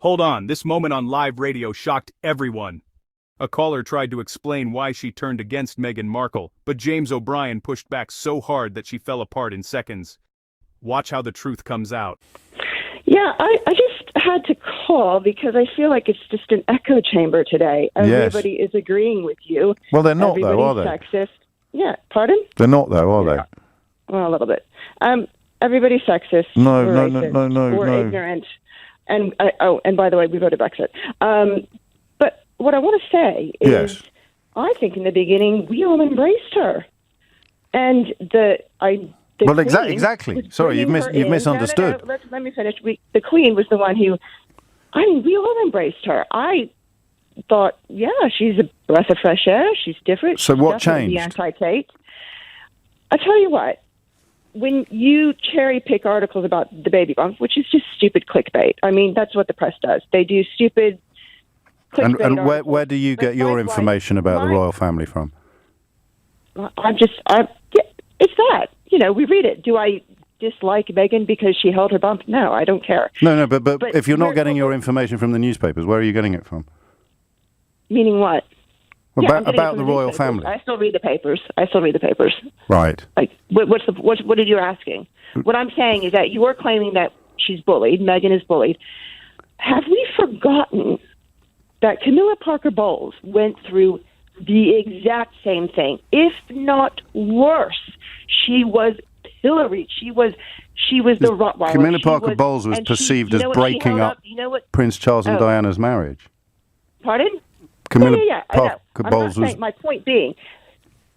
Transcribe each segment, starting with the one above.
Hold on, this moment on live radio shocked everyone. A caller tried to explain why she turned against Meghan Markle, but James O'Brien pushed back so hard that she fell apart in seconds. Watch how the truth comes out. Yeah, I just had to call because I feel like it's just an echo chamber today. Everybody is agreeing with you. Well, they're not, though, are they? Sexist. Yeah, pardon? They're not, though, are they? Well, a little bit. Everybody's sexist. No, or ignorant. And and by the way, we voted Brexit. But what I want to say is, I think in the beginning we all embraced her, and exactly. Sorry, you've misunderstood. No, let me finish. The Queen was the one who, we all embraced her. I thought, yeah, she's a breath of fresh air. She's different. So what changed? The anti-Kate. I'll tell you what. When you cherry pick articles about the baby bump, which is just stupid clickbait. I mean, that's what the press does. They do stupid clickbait. And where do you get your information about the royal family from? It's that. We read it. Do I dislike Meghan because she held her bump? No, I don't care. No, but if you're not getting your information from the newspapers, where are you getting it from? Meaning what? About the royal family. I still read the papers. Right. Like, what are you asking? What I'm saying is that you are claiming that she's bullied. Meghan is bullied. Have we forgotten that Camilla Parker Bowles went through the exact same thing, if not worse? She was pilloried. She was the Rottweiler. Camilla Parker Bowles was perceived as breaking up Prince Charles and Diana's marriage. Pardon? Camilla Parker Bowles was. My point being.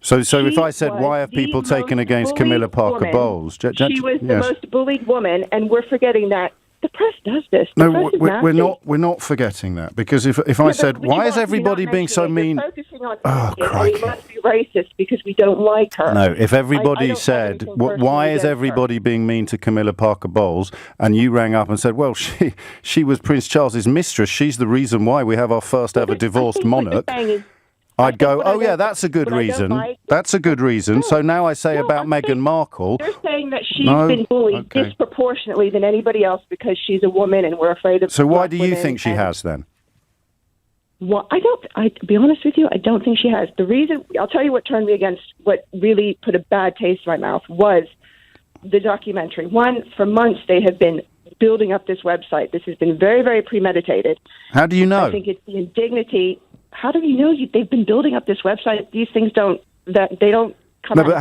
So if I said, why have people taken against Camilla Parker Bowles? She was the most bullied woman, and we're forgetting that. The press does this. No, we're not forgetting that, because if I said, why is everybody being so mean? We must be racist because we don't like her. No, if everybody said, why is everybody being mean to Camilla Parker Bowles, and you rang up and said, well, she was Prince Charles's mistress, she's the reason why we have our first ever divorced monarch. I'd go, oh yeah, that's a good reason. That's a good reason. So now I say about Meghan Markle. You're saying that she's been bullied disproportionately than anybody else because she's a woman and we're afraid of. So why do you think she has then? Well, to be honest with you, I don't think she has. The reason, I'll tell you what turned me against, what really put a bad taste in my mouth was the documentary. One, for months they have been building up this website. This has been very, very premeditated. How do you know? I think it's the indignity. How do you know they've been building up this website? These things don't come out. No, but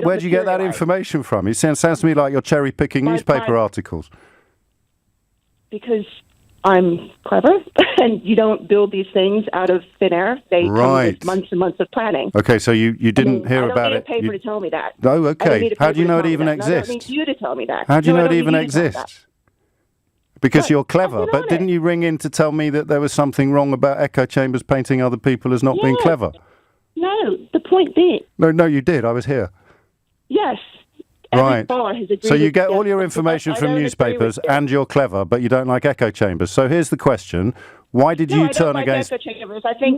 where do you get that information from? It sounds to me like you're cherry picking newspaper articles. Because I'm clever, and you don't build these things out of thin air. They come with months and months of planning. Okay, so you didn't hear about it. I don't need a paper to tell me that. Oh, okay. How do you know it even exists? I don't need you to tell me that. How do you know it even exists? Because you're clever, but didn't you ring in to tell me that there was something wrong about echo chambers painting other people as not being clever? No, the point being. No, you did. I was here. Yes. Right. So you get all your information from newspapers and you're clever, but you don't like echo chambers. So here's the question. Why did you turn against...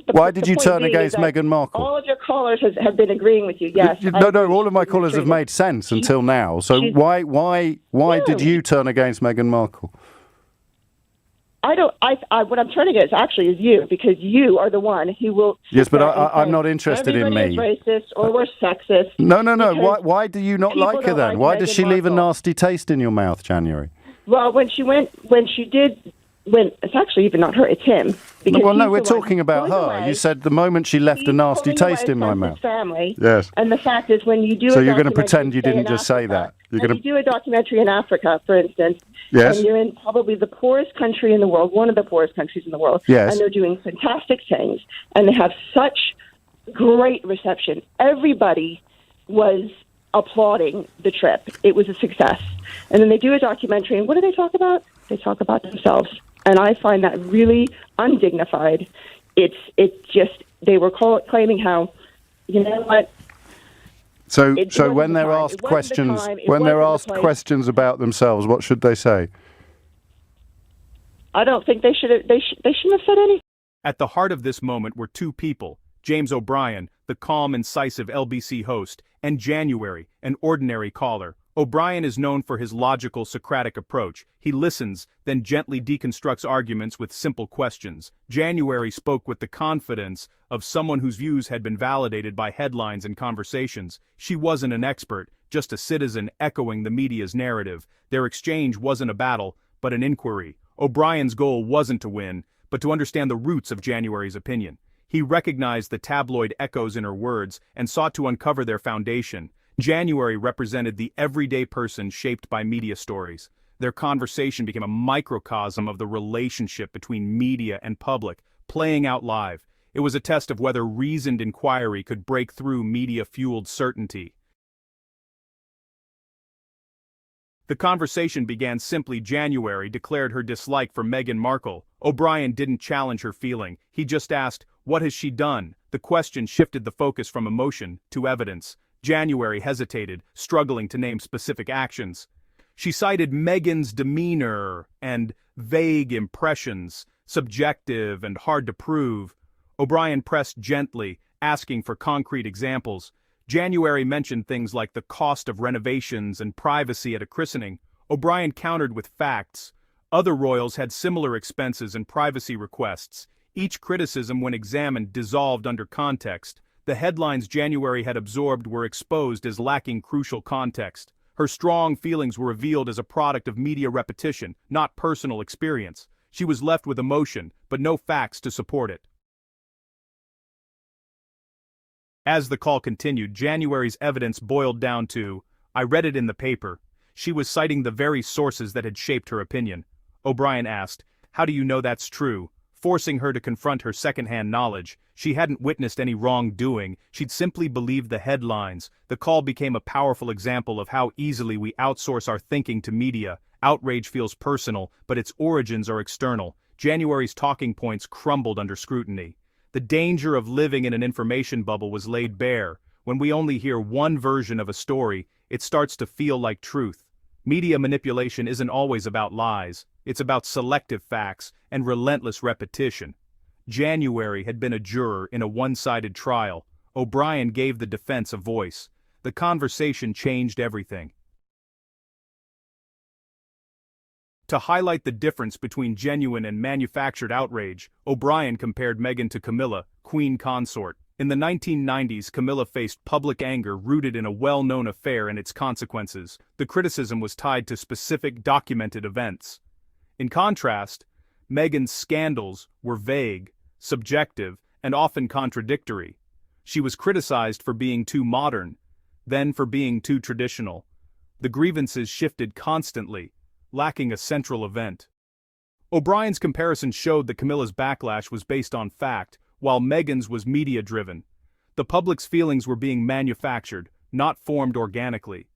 Why did you turn against Meghan Markle? All of your callers have been agreeing with you, yes. No, all of my callers have made sense until now. So why did you turn against Meghan Markle? What I'm turning against actually is you, because you are the one who will. Yes, but I'm not interested in me. Everybody is racist or we're sexist. No. Why do you not like her then? Why does she leave a nasty taste in your mouth, January? Well, it's actually even not her, it's him. Well, no, we're talking about her. You said the moment she left a nasty taste in my mouth. Family. Yes. And the fact is, when you do so you're going to pretend you didn't just say that. You do a documentary in Africa, for instance. Yes. And you're in probably the poorest country in the world, one of the poorest countries in the world. Yes. And they're doing fantastic things. And they have such great reception. Everybody was applauding the trip. It was a success. And then they do a documentary, and what do they talk about? They talk about themselves. And I find that really undignified. It's just, they were claiming how, you know what? So when they're asked questions about themselves, what should they say? I don't think they shouldn't have said anything. At the heart of this moment were two people, James O'Brien, the calm, incisive LBC host, and January, an ordinary caller, O'Brien is known for his logical Socratic approach. He listens, then gently deconstructs arguments with simple questions. January spoke with the confidence of someone whose views had been validated by headlines and conversations. She wasn't an expert, just a citizen echoing the media's narrative. Their exchange wasn't a battle, but an inquiry. O'Brien's goal wasn't to win, but to understand the roots of January's opinion. He recognized the tabloid echoes in her words and sought to uncover their foundation. January represented the everyday person shaped by media stories. Their conversation became a microcosm of the relationship between media and public, playing out live. It was a test of whether reasoned inquiry could break through media-fueled certainty. The conversation began simply. January declared her dislike for Meghan Markle. O'Brien didn't challenge her feeling. He just asked, "What has she done?" The question shifted the focus from emotion to evidence. January hesitated, struggling to name specific actions. She cited Meghan's demeanor and vague impressions, subjective and hard to prove. O'Brien pressed gently, asking for concrete examples. January mentioned things like the cost of renovations and privacy at a christening. O'Brien countered with facts. Other royals had similar expenses and privacy requests. Each criticism, when examined, dissolved under context. The headlines January had absorbed were exposed as lacking crucial context. Her strong feelings were revealed as a product of media repetition, not personal experience. She was left with emotion, but no facts to support it. As the call continued, January's evidence boiled down to, "I read it in the paper." She was citing the very sources that had shaped her opinion. O'Brien asked, "How do you know that's true?" Forcing her to confront her second-hand knowledge. She hadn't witnessed any wrongdoing, she'd simply believed the headlines. The call became a powerful example of how easily we outsource our thinking to media. Outrage feels personal, but its origins are external. January's talking points crumbled under scrutiny. The danger of living in an information bubble was laid bare. When we only hear one version of a story, it starts to feel like truth. Media manipulation isn't always about lies. It's about selective facts and relentless repetition. January had been a juror in a one-sided trial. O'Brien gave the defense a voice. The conversation changed everything. To highlight the difference between genuine and manufactured outrage, O'Brien compared Meghan to Camilla, Queen Consort. In the 1990s, Camilla faced public anger rooted in a well-known affair and its consequences. The criticism was tied to specific documented events. In contrast, Meghan's scandals were vague, subjective, and often contradictory. She was criticized for being too modern, then for being too traditional. The grievances shifted constantly, lacking a central event. O'Brien's comparison showed that Camilla's backlash was based on fact, while Meghan's was media-driven. The public's feelings were being manufactured, not formed organically.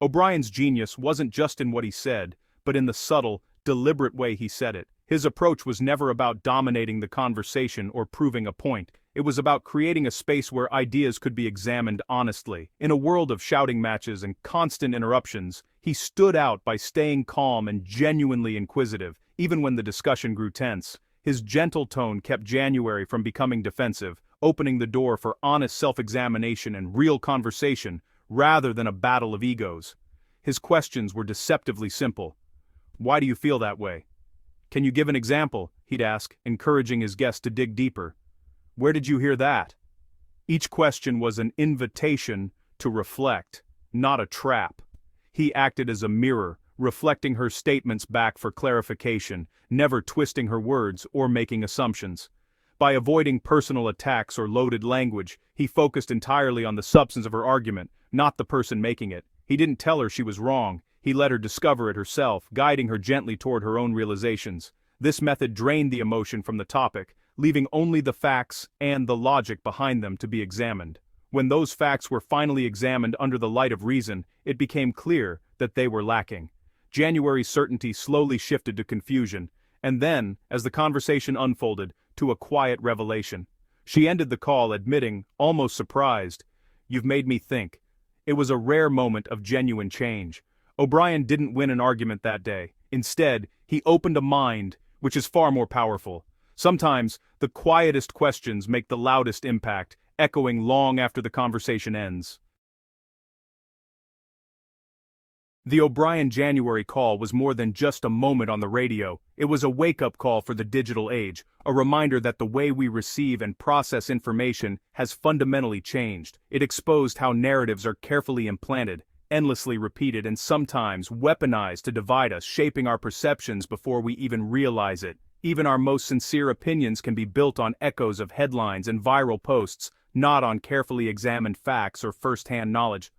O'Brien's genius wasn't just in what he said, but in the subtle, deliberate way he said it. His approach was never about dominating the conversation or proving a point. It was about creating a space where ideas could be examined honestly. In a world of shouting matches and constant interruptions, he stood out by staying calm and genuinely inquisitive, even when the discussion grew tense. His gentle tone kept January from becoming defensive, opening the door for honest self-examination and real conversation, rather than a battle of egos. His questions were deceptively simple. "Why do you feel that way?" "Can you give an example?" he'd ask, encouraging his guest to dig deeper. "Where did you hear that?" Each question was an invitation to reflect, not a trap. He acted as a mirror, reflecting her statements back for clarification, never twisting her words or making assumptions. By avoiding personal attacks or loaded language, he focused entirely on the substance of her argument, not the person making it. He didn't tell her she was wrong. He let her discover it herself, guiding her gently toward her own realizations. This method drained the emotion from the topic, leaving only the facts and the logic behind them to be examined. When those facts were finally examined under the light of reason, it became clear that they were lacking. January's certainty slowly shifted to confusion, and then, as the conversation unfolded, to a quiet revelation. She ended the call admitting, almost surprised, "You've made me think." It was a rare moment of genuine change. O'Brien didn't win an argument that day. Instead, he opened a mind, which is far more powerful. Sometimes, the quietest questions make the loudest impact, echoing long after the conversation ends. The O'Brien January call was more than just a moment on the radio. It was a wake-up call for the digital age, a reminder that the way we receive and process information has fundamentally changed. It exposed how narratives are carefully implanted, endlessly repeated, and sometimes weaponized to divide us, shaping our perceptions before we even realize it. Even our most sincere opinions can be built on echoes of headlines and viral posts, not on carefully examined facts or first-hand knowledge.